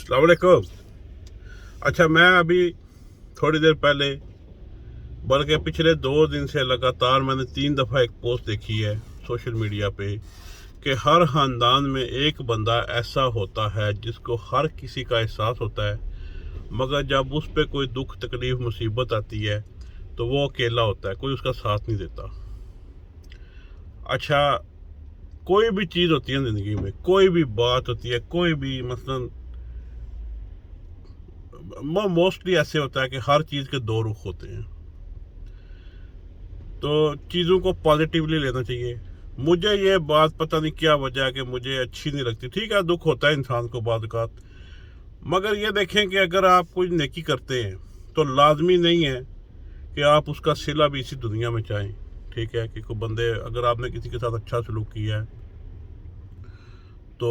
अस्सलाम वालेकुम। अच्छा, मैं अभी थोड़ी देर पहले, बल्कि पिछले 2 दिन से लगातार मैंने 3 दफ़ा एक पोस्ट देखी है सोशल मीडिया पे कि हर ख़ानदान में एक बंदा ऐसा होता है जिसको हर किसी का एहसास होता है, मगर जब उस पर कोई दुख तकलीफ़ मुसीबत आती है तो वो अकेला होता है, कोई उसका साथ नहीं देता। अच्छा, कोई भी चीज़ होती है ज़िंदगी में, कोई भी बात होती है, कोई भी मसलन मोस्टली ऐसे होता है कि हर चीज़ के दो रुख होते हैं, तो चीज़ों को पॉजिटिवली लेना चाहिए। मुझे ये बात पता नहीं क्या वजह है कि मुझे अच्छी नहीं लगती। ठीक है, दुख होता है इंसान को बाद औक़ात, मगर ये देखें कि अगर आप कोई नेकी करते हैं तो लाजमी नहीं है कि आप उसका सिला भी इसी दुनिया में चाहें। ठीक है, कि कोई बंदे, अगर आपने किसी के साथ अच्छा सलूक किया है तो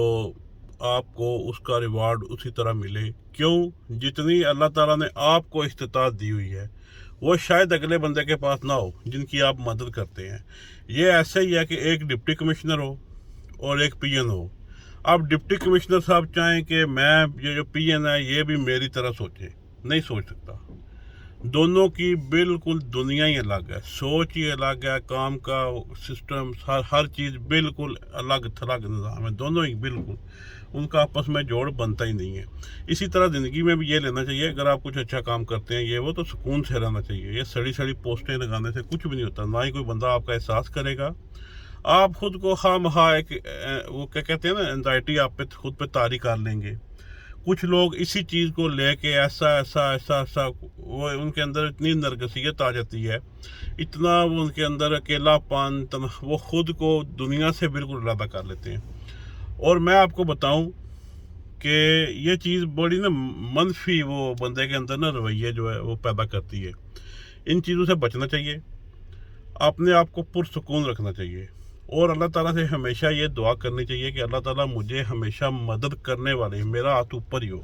आपको उसका रिवार्ड उसी तरह मिले। क्यों? जितनी अल्लाह ताला ने आपको इस्तिताअत दी हुई है वो शायद अगले बंदे के पास ना हो जिनकी आप मदद करते हैं। ये ऐसे ही है कि एक डिप्टी कमिश्नर हो और एक पीएन हो। अब डिप्टी कमिश्नर साहब चाहें कि मैं, ये जो पीएन है ये भी मेरी तरह सोचे, नहीं सोच सकता। दोनों की बिल्कुल दुनिया ही अलग है, सोच ही अलग है, काम का सिस्टम, हर चीज़ बिल्कुल अलग थलग निज़ाम है, दोनों ही बिल्कुल, उनका आपस में जोड़ बनता ही नहीं है। इसी तरह ज़िंदगी में भी ये लेना चाहिए, अगर आप कुछ अच्छा काम करते हैं ये वो, तो सुकून से रहना चाहिए। ये सड़ी सड़ी पोस्टें लगाने से कुछ भी नहीं होता, ना ही कोई बंदा आपका एहसास करेगा। आप खुद को खामखा एक वो क्या कहते हैं ना, एंजाइटी आप पे खुद पे तारी कर लेंगे। कुछ लोग इसी चीज़ को लेके ऐसा ऐसा ऐसा ऐसा, वो उनके अंदर इतनी नरगसियत आ जाती है, इतना वो उनके अंदर अकेलापन, वो खुद को दुनिया से बिल्कुल अलग कर लेते हैं। और मैं आपको बताऊं कि ये चीज़ बड़ी ना मनफी वो बंदे के अंदर ना रवैये जो है वो पैदा करती है। इन चीज़ों से बचना चाहिए, अपने आप को पुरसुकून रखना चाहिए, और अल्लाह ताला से हमेशा ये दुआ करनी चाहिए कि अल्लाह ताला मुझे हमेशा मदद करने वाले, मेरा हाथ ऊपर ही हो।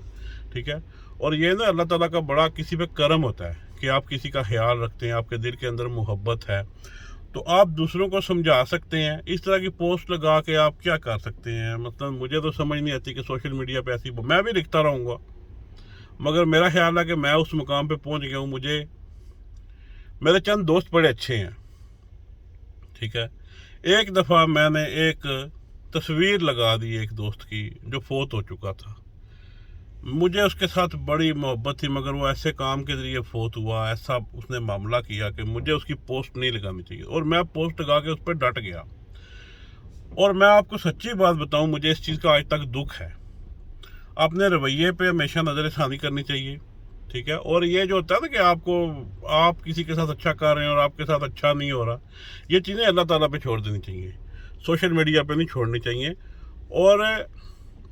ठीक है, और ये ना अल्लाह ताला का बड़ा किसी पे करम होता है कि आप किसी का ख्याल रखते हैं, आपके दिल के अंदर मोहब्बत है, तो आप दूसरों को समझा सकते हैं। इस तरह की पोस्ट लगा के आप क्या कर सकते हैं? मतलब मुझे तो समझ नहीं आती कि सोशल मीडिया पे ऐसी, मैं भी लिखता रहूँगा, मगर मेरा ख्याल है कि मैं उस मुकाम पे पहुँच गया हूँ। मुझे, मेरे चंद दोस्त बड़े अच्छे हैं। ठीक है, एक दफ़ा मैंने एक तस्वीर लगा दी एक दोस्त की जो फोत हो चुका था। मुझे उसके साथ बड़ी मोहब्बत थी, मगर वो ऐसे काम के ज़रिए फोत हुआ, ऐसा उसने मामला किया कि मुझे उसकी पोस्ट नहीं लगानी चाहिए, और मैं पोस्ट लगा के उस पर डट गया। और मैं आपको सच्ची बात बताऊं, मुझे इस चीज़ का आज तक दुख है। अपने रवैये पे हमेशा नज़रसानी करनी चाहिए। ठीक है, और ये जो होता है ना कि आप किसी के साथ अच्छा कर रहे हैं और आपके साथ अच्छा नहीं हो रहा, ये चीज़ें अल्लाह ताला पे छोड़ देनी चाहिए, सोशल मीडिया पे नहीं छोड़नी चाहिए। और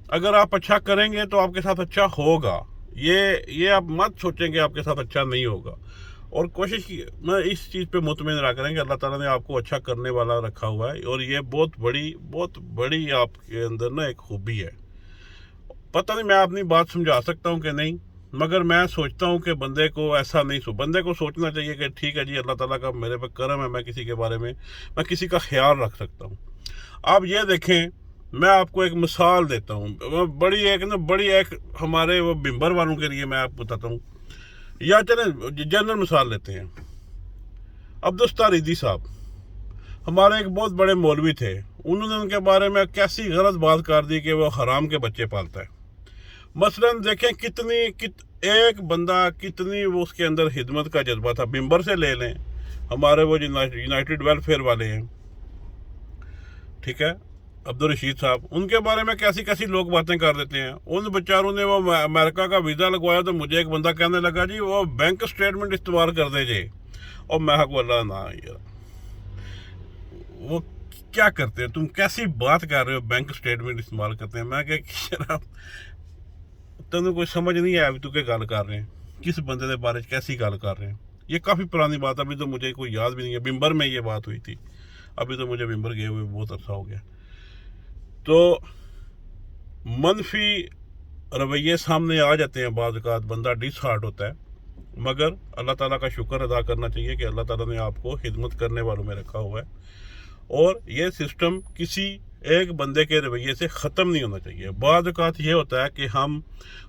अगर आप अच्छा करेंगे तो आपके साथ अच्छा होगा, ये आप मत सोचें कि आपके साथ अच्छा नहीं होगा। और कोशिश की, मैं इस चीज़ पे मुतमिन रहा करें कि अल्लाह ताला ने आपको अच्छा करने वाला रखा हुआ है, और ये बहुत बड़ी आपके अंदर ना एक खूबी है। पता नहीं मैं अपनी बात समझा सकता हूँ कि नहीं, मगर मैं सोचता हूँ कि बंदे को ऐसा नहीं, बंदे को सोचना चाहिए कि ठीक है जी, अल्लाह ताला का मेरे पे करम है, मैं किसी के बारे में, मैं किसी का ख्याल रख सकता हूँ। आप ये देखें, मैं आपको एक मिसाल देता हूँ, बड़ी एक हमारे वो बिम्बर वालों के लिए मैं आपको बताता हूँ, या चलें जनरल मिसाल लेते हैं। अब्दुस्तार ईदी साहब हमारे एक बहुत बड़े मौलवी थे, उन्होंने उनके बारे में कैसी गलत बात कर दी कि वो हराम के बच्चे पालता है। मसलन देखें एक बंदा कितनी वो उसके अंदर हिदमत का जज्बा था। बिम्बर से ले लें, हमारे वो यूनाइटेड वेलफेयर वाले हैं, ठीक है, अब्दुल रशीद साहब, उनके बारे में कैसी कैसी लोग बातें कर देते हैं। उन बेचारों ने वो अमेरिका का वीज़ा लगवाया तो मुझे एक बंदा कहने लगा जी वो बैंक स्टेटमेंट इस्तेमाल कर दीजिए, और मैं बोला ना यार, वो क्या करते हैं, तुम कैसी बात कर रहे हो, बैंक स्टेटमेंट इस्तेमाल करते हैं। मैं क्या, तेन कोई समझ नहीं आया भी तू क्या गल कर रहे हैं, किस बंदे के बारे में कैसी गल कर रहे हैं। ये काफ़ी पुरानी बात, अभी तो मुझे कोई याद भी नहीं है, बिम्बर में ये बात हुई थी, अभी तो मुझे बिम्बर गए हुए बहुत अरसा हो गया। तो मनफी रवैये सामने आ जाते हैं, बाद औक़ात बंदा डिसहार्ट होता है, मगर अल्लाह ताला का शुक्र अदा करना चाहिए कि अल्लाह ताला ने आपको खिदमत करने वालों में रखा हुआ है। और ये सिस्टम किसी ایک بندے کے رویے سے ختم نہیں ہونا چاہیے. بعض اوقات یہ ہوتا ہے کہ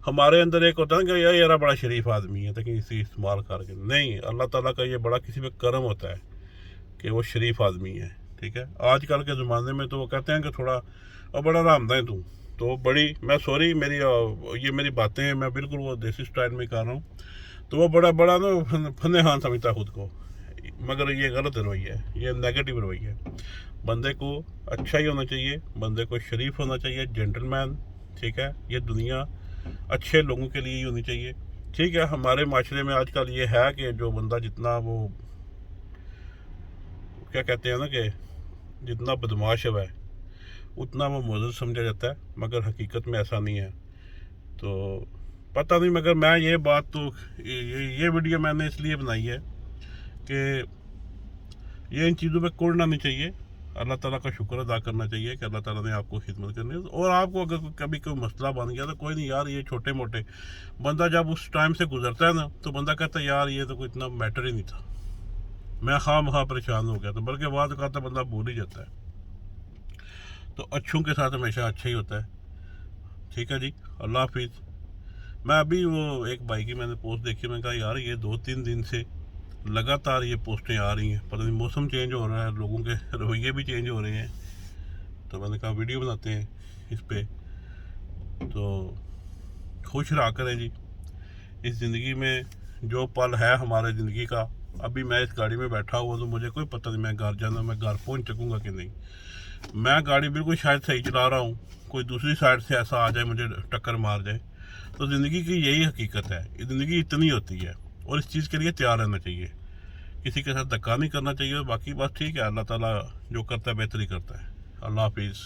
ہمارے اندر ایک ہوتا ہے کہ یار بڑا شریف آدمی ہے لیکن اسی استعمال کر کے نہیں. اللہ تعالیٰ کا یہ بڑا کسی پہ کرم ہوتا ہے کہ وہ شریف آدمی ہے. ٹھیک ہے. آج کل کے زمانے میں تو وہ کہتے ہیں کہ تھوڑا بڑا رحمدہ ہے تو بڑی میں سوری یہ میری باتیں ہیں, میں بالکل وہ دیسی سٹائل میں کر رہا ہوں. تو وہ بڑا نا فن خان سمجھتا ہے خود کو, مگر یہ غلط رویہ ہے, یہ نیگیٹو رویہ ہے. بندے کو اچھا ہی ہونا چاہیے, بندے کو شریف ہونا چاہیے, جینٹل مین. ٹھیک ہے. یہ دنیا اچھے لوگوں کے لیے ہی ہونی چاہیے. ٹھیک ہے. ہمارے معاشرے میں آج کل یہ ہے کہ جو بندہ جتنا وہ کیا کہتے ہیں نا کہ جتنا بدماش ہے اتنا وہ معزز سمجھا جاتا ہے, مگر حقیقت میں ایسا نہیں ہے. تو پتہ نہیں, مگر میں یہ بات تو یہ ویڈیو میں نے اس لیے بنائی ہے کہ یہ ان چیزوں پہ کوڑنا نہیں چاہیے. اللہ تعالیٰ کا شکر ادا کرنا چاہیے کہ اللہ تعالیٰ نے آپ کو خدمت کرنی ہے. اور آپ کو اگر کبھی کوئی مسئلہ بن گیا تو کوئی نہیں یار, یہ چھوٹے موٹے بندہ جب اس ٹائم سے گزرتا ہے نا تو بندہ کہتا ہے یار یہ تو کوئی اتنا میٹر ہی نہیں تھا, میں خواہ پریشان ہو گیا تھا. بلکہ بعد اوقات بندہ بھول ہی جاتا ہے. تو اچھوں کے ساتھ ہمیشہ اچھا ہی ہوتا ہے. ٹھیک ہے جی. اللہ حافظ. میں ابھی وہ ایک بھائی کی میں نے پوسٹ دیکھی, میں کہا یار یہ 2-3 دن سے لگاتار یہ پوسٹیں آ رہی ہیں, پتہ نہیں موسم چینج ہو رہا ہے, لوگوں کے رویے بھی چینج ہو رہے ہیں. تو میں نے کہا ویڈیو بناتے ہیں اس پہ. تو خوش رہا کریں جی. اس زندگی میں جو پل ہے ہمارے زندگی کا, ابھی میں اس گاڑی میں بیٹھا ہوا تو مجھے کوئی پتہ نہیں میں گھر جانا, میں گھر پہنچ سکوں گا کہ نہیں. میں گاڑی بالکل شاید صحیح چلا رہا ہوں, کوئی دوسری سائڈ سے ایسا آ جائے مجھے ٹکر مار جائے. تو زندگی کی یہی حقیقت ہے, زندگی اتنی ہوتی ہے اور اس چیز کے لیے تیار رہنا چاہیے. کسی کے ساتھ دھکا نہیں کرنا چاہیے. باقی بات ٹھیک ہے, اللہ تعالیٰ جو کرتا ہے بہتر ہی کرتا ہے. اللہ حافظ.